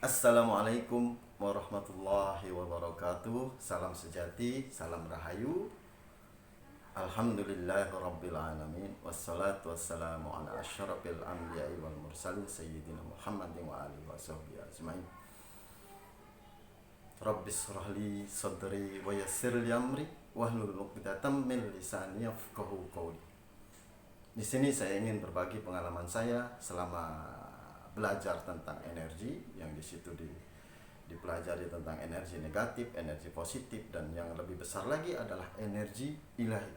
Assalamualaikum warahmatullahi wabarakatuh. Salam sejati, salam rahayu. Alhamdulillahirabbil alamin. Wassalatu wassalamu ala asyrafil anbiya'i wal mursalin sayyidina Muhammadin wa alihi washabbihi ajmain. Rabbis shrahli sadri wa yassirli amri wahlul 'uqdatam min lisani yafqahu qawli. Di sini saya ingin berbagi pengalaman saya selama belajar tentang energi, yang di situ dipelajari tentang energi negatif, energi positif, dan yang lebih besar lagi adalah energi ilahi.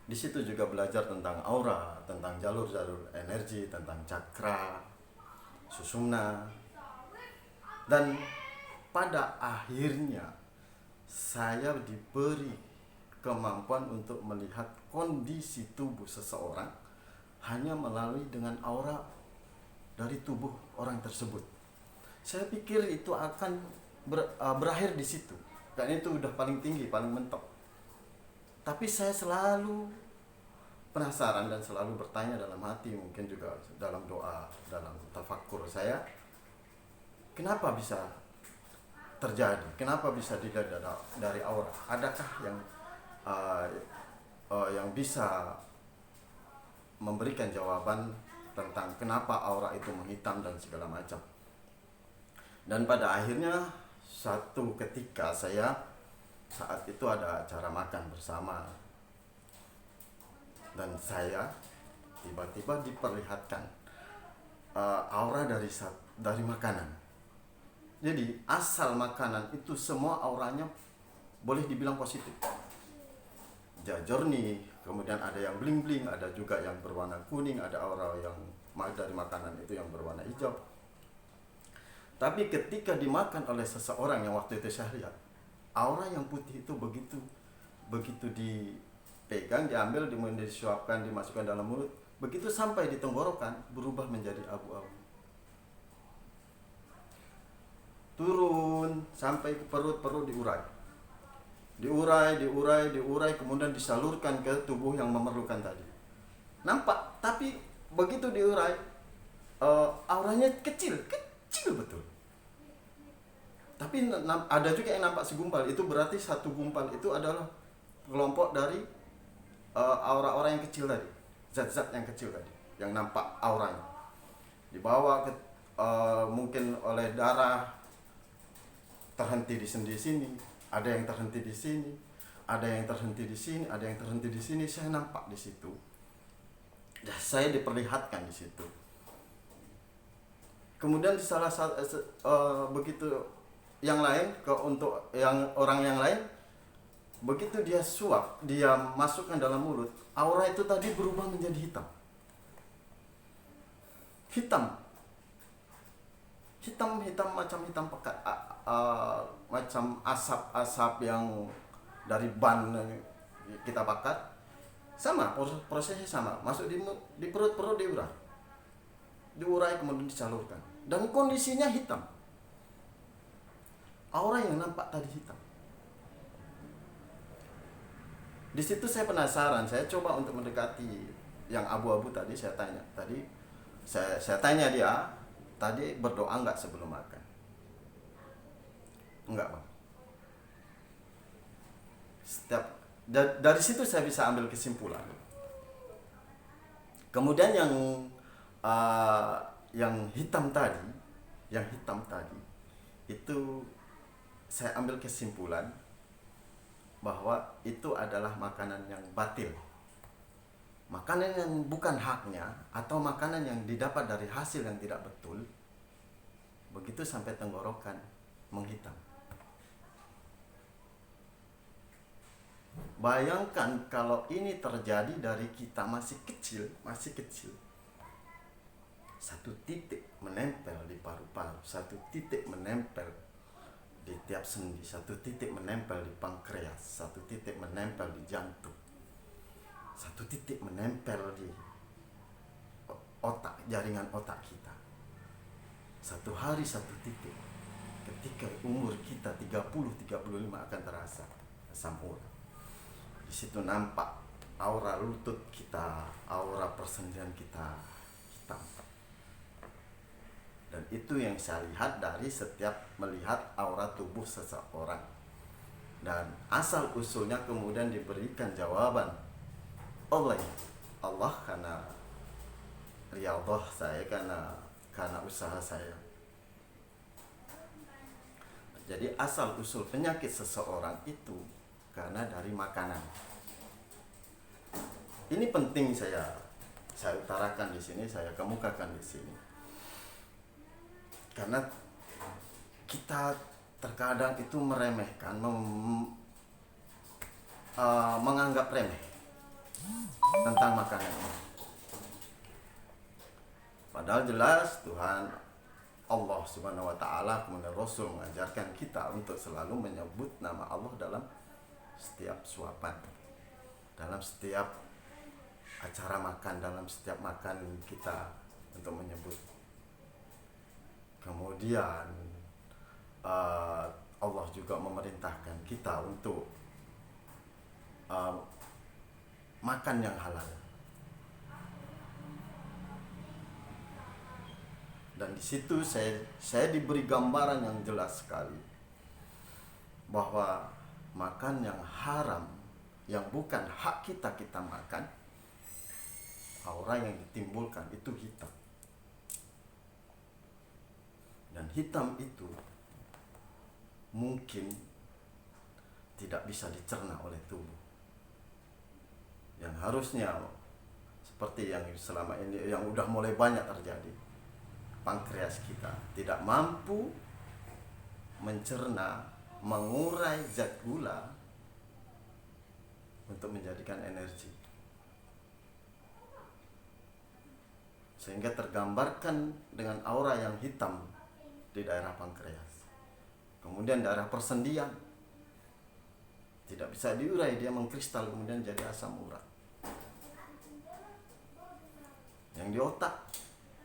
Di situ juga belajar tentang aura, tentang jalur-jalur energi, tentang cakra, susumna, dan pada akhirnya saya diberi kemampuan untuk melihat kondisi tubuh seseorang hanya melalui dengan aura dari tubuh orang tersebut. Saya pikir itu akan berakhir di situ, dan itu udah paling tinggi, paling mentok. Tapi saya selalu penasaran dan selalu bertanya dalam hati, mungkin juga dalam doa, dalam tafakkur saya, kenapa bisa terjadi? Kenapa bisa dilihat dari aura? Adakah yang bisa memberikan jawaban tentang kenapa aura itu menghitam dan segala macam? Dan pada akhirnya satu ketika saat itu ada acara makan bersama, dan saya tiba-tiba diperlihatkan aura dari makanan. Jadi asal makanan itu semua auranya boleh dibilang positif. Jajorni, kemudian ada yang bling-bling, ada juga yang berwarna kuning, ada aura yang dari makanan itu yang berwarna hijau. Tapi ketika dimakan oleh seseorang yang waktu itu saya lihat, aura yang putih itu begitu dipegang, diambil, disuapkan, dimasukkan dalam mulut, begitu sampai di tenggorokan berubah menjadi abu-abu. Turun sampai ke perut diurai, kemudian disalurkan ke tubuh yang memerlukan tadi. Nampak, tapi begitu diurai, auranya kecil betul. Tapi ada juga yang nampak segumpal. Itu berarti satu gumpal itu adalah kelompok dari aura-aura yang kecil tadi, zat-zat yang kecil tadi, yang nampak auranya. Dibawa ke mungkin oleh darah, terhenti di sini, ada yang terhenti di sini, ada yang terhenti di sini, ada yang terhenti di sini. Saya nampak di situ. Saya diperlihatkan di situ. Kemudian di salah satu begitu yang lain, untuk orang yang lain, begitu dia suap, dia masukkan dalam mulut, aura itu tadi berubah menjadi hitam. Macam hitam pekat, macam asap yang dari ban kita bakar. Sama, prosesnya sama. Masuk di perut diurai, kemudian disalurkan, dan kondisinya hitam. Aura yang nampak tadi hitam. Di situ saya penasaran, saya coba untuk mendekati yang abu-abu tadi. Saya tanya dia, tadi berdoa nggak sebelum makan? Enggak, Bang. Dari situ saya bisa ambil kesimpulan. Kemudian yang hitam tadi itu saya ambil kesimpulan bahwa itu adalah makanan yang batil, makanan yang bukan haknya, atau makanan yang didapat dari hasil yang tidak betul. Begitu sampai tenggorokan menghitam. Bayangkan kalau ini terjadi dari kita masih kecil, satu titik menempel di paru-paru, satu titik menempel di tiap sendi, satu titik menempel di pankreas, satu titik menempel di jantung, satu titik menempel di otak, jaringan otak kita. Satu hari satu titik. Ketika umur kita 30-35 akan terasa asam urat. Di situ nampak aura lutut kita, aura persendian kita hitam. Dan itu yang saya lihat dari setiap melihat aura tubuh seseorang. Dan asal usulnya kemudian diberikan jawaban oleh Allah karena riyadhah saya, karena usaha saya. Jadi asal usul penyakit seseorang itu karena dari makanan. Ini penting saya utarakan di sini, saya kemukakan di sini. Karena kita terkadang itu meremehkan, menganggap remeh tentang makanan ini. Padahal jelas Tuhan Allah Subhanahu wa taala kemudian Rasul mengajarkan kita untuk selalu menyebut nama Allah dalam setiap suapan, dalam setiap acara makan, dalam setiap makan kita untuk menyebut. Kemudian Allah juga memerintahkan kita untuk makan yang halal. Dan di situ saya diberi gambaran yang jelas sekali bahwa makan yang haram, yang bukan hak kita makan, aura yang ditimbulkan itu hitam. Dan hitam itu mungkin tidak bisa dicerna oleh tubuh. Yang harusnya seperti yang selama ini yang udah mulai banyak terjadi. Pankreas kita tidak mampu mencerna, mengurai zat gula untuk menjadikan energi. Sehingga tergambarkan dengan aura yang hitam di daerah pankreas. Kemudian daerah persendian tidak bisa diurai, dia mengkristal kemudian jadi asam urat. Yang di otak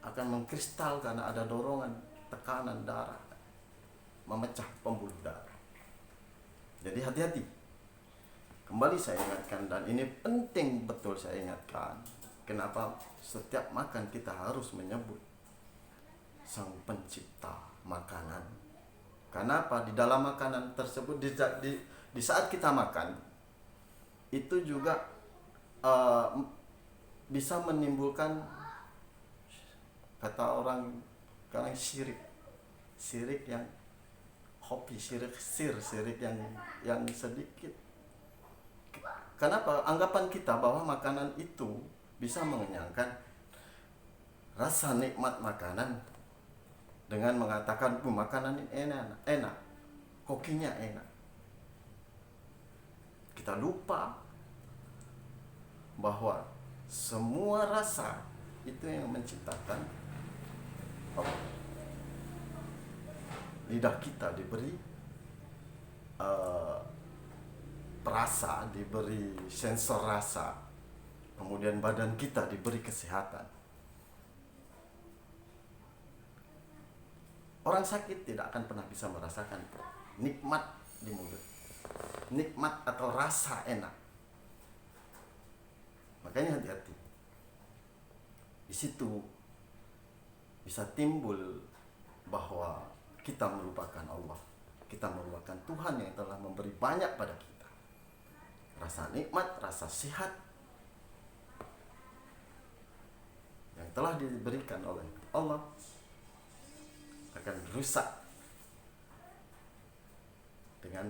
akan mengkristal karena ada dorongan, tekanan darah, memecah pembuluh darah. Jadi hati-hati. Kembali saya ingatkan, dan ini penting betul saya ingatkan. Kenapa setiap makan kita harus menyebut Sang Pencipta makanan? Kenapa di dalam makanan tersebut di saat kita makan itu juga bisa menimbulkan, kata orang kadang syirik yang hobi, syirik yang sedikit. Kenapa? Anggapan kita bahwa makanan itu bisa mengenyangkan, rasa nikmat makanan dengan mengatakan makanan ini enak, kokinya enak. Kita lupa bahwa semua rasa itu yang menciptakan lidah kita diberi perasa, diberi sensor rasa, kemudian badan kita diberi kesehatan. Orang sakit tidak akan pernah bisa merasakan nikmat di mulut, nikmat atau rasa enak. Makanya hati-hati. Di situ bisa timbul bahwa kita melupakan Allah, kita melupakan Tuhan yang telah memberi banyak pada kita. Rasa nikmat, rasa sehat yang telah diberikan oleh Allah akan rusak dengan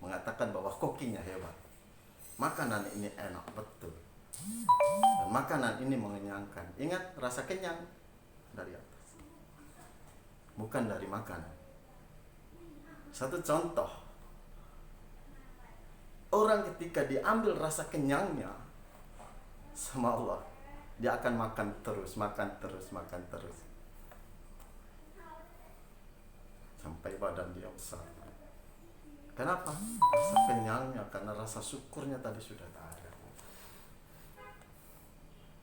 mengatakan bahwa kokinya hebat, makanan ini enak betul, dan makanan ini mengenyangkan. Ingat, rasa kenyang dari atas, bukan dari makanan. Satu contoh, orang ketika diambil rasa kenyangnya sama Allah, dia akan makan terus sampai badan dia besar. Kenapa? Rasa kenyangnya, karena rasa syukurnya tadi sudah tak ada.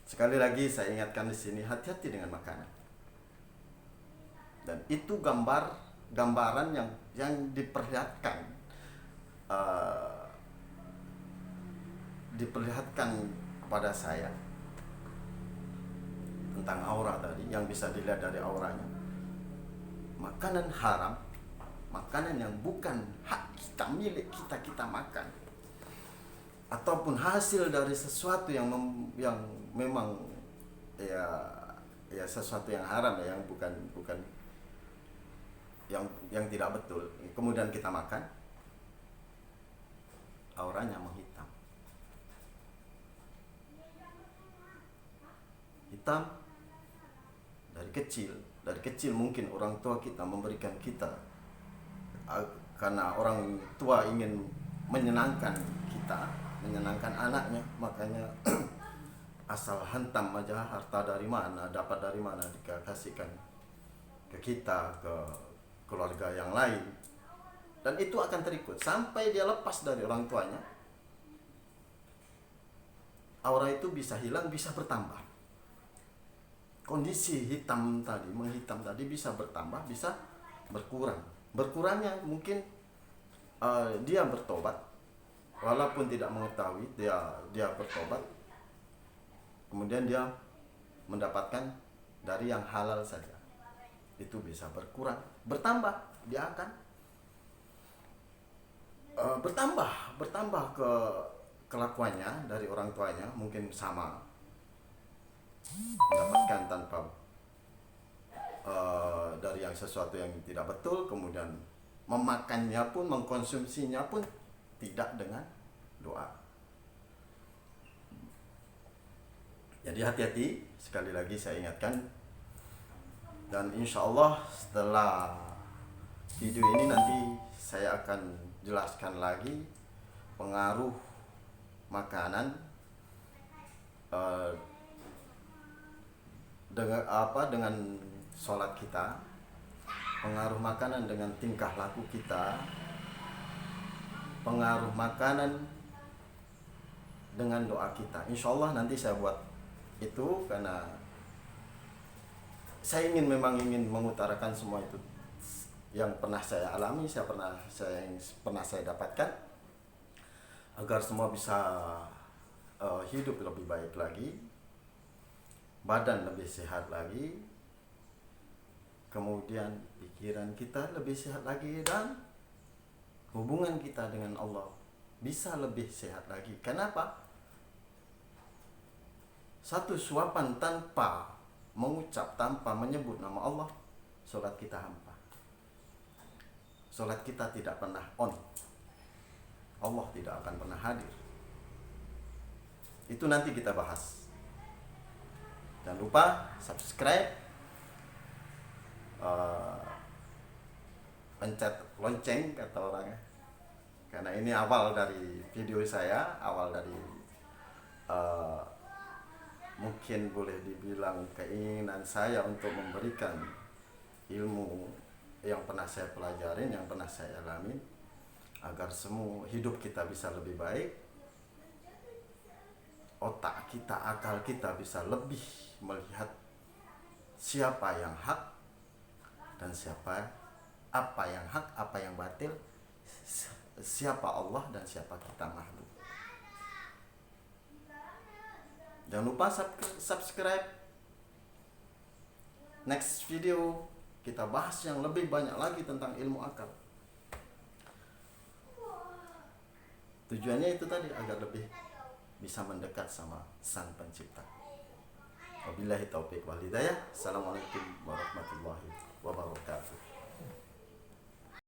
Sekali lagi saya ingatkan di sini, hati-hati dengan makanan. Dan itu gambaran yang diperlihatkan kepada saya tentang aura tadi, yang bisa dilihat dari auranya. makanan haram, makanan yang bukan hak kita, milik kita, kita makan, ataupun hasil dari sesuatu yang memang ya sesuatu yang haram ya, yang bukan yang tidak betul, kemudian kita makan, auranya menghitam. Hitam dari kecil mungkin orang tua kita memberikan kita, karena orang tua ingin menyenangkan kita, menyenangkan anaknya, makanya asal hentam aja, harta dari mana, dapat dari mana, dikasihkan ke kita, ke keluarga yang lain, dan itu akan terikut sampai dia lepas dari orang tuanya. Aura itu bisa hilang, bisa bertambah. Kondisi menghitam tadi bisa bertambah, bisa berkurang. Berkurangnya mungkin dia bertobat, walaupun tidak mengetahui dia bertobat, kemudian dia mendapatkan dari yang halal saja, itu bisa berkurang. Bertambah, dia akan bertambah ke kelakuannya dari orang tuanya, mungkin sama, mendapatkan tanpa dari yang sesuatu yang tidak betul, kemudian memakannya pun, mengkonsumsinya pun tidak dengan doa. Jadi hati-hati, sekali lagi saya ingatkan. Dan insya Allah setelah video ini nanti saya akan jelaskan lagi pengaruh makanan dengan sholat kita, pengaruh makanan dengan tingkah laku kita, pengaruh makanan dengan doa kita. Insya Allah nanti saya buat itu, karena saya memang ingin mengutarakan semua itu yang pernah saya alami, pernah saya dapatkan, agar semua bisa hidup lebih baik lagi, badan lebih sehat lagi, kemudian pikiran kita lebih sehat lagi, dan hubungan kita dengan Allah bisa lebih sehat lagi. Kenapa? Satu suapan tanpa mengucap, tanpa menyebut nama Allah, sholat kita hampa. Sholat kita tidak pernah on. Allah tidak akan pernah hadir. Itu nanti kita bahas. Jangan lupa subscribe, pencet lonceng kata orangnya, karena ini awal dari video saya, awal dari mungkin boleh dibilang keinginan saya untuk memberikan ilmu yang pernah saya pelajarin, yang pernah saya alami, agar semua hidup kita bisa lebih baik, otak kita, akal kita bisa lebih melihat siapa yang hak dan apa yang hak, apa yang batil, siapa Allah dan siapa kita makhluk. Jangan lupa subscribe. Next video kita bahas yang lebih banyak lagi tentang ilmu akal. Tujuannya itu tadi, agar lebih bisa mendekat sama Sang Pencipta. Wabillahi taufiq wal hidayah. Assalamualaikum warahmatullahi wabarakatuh.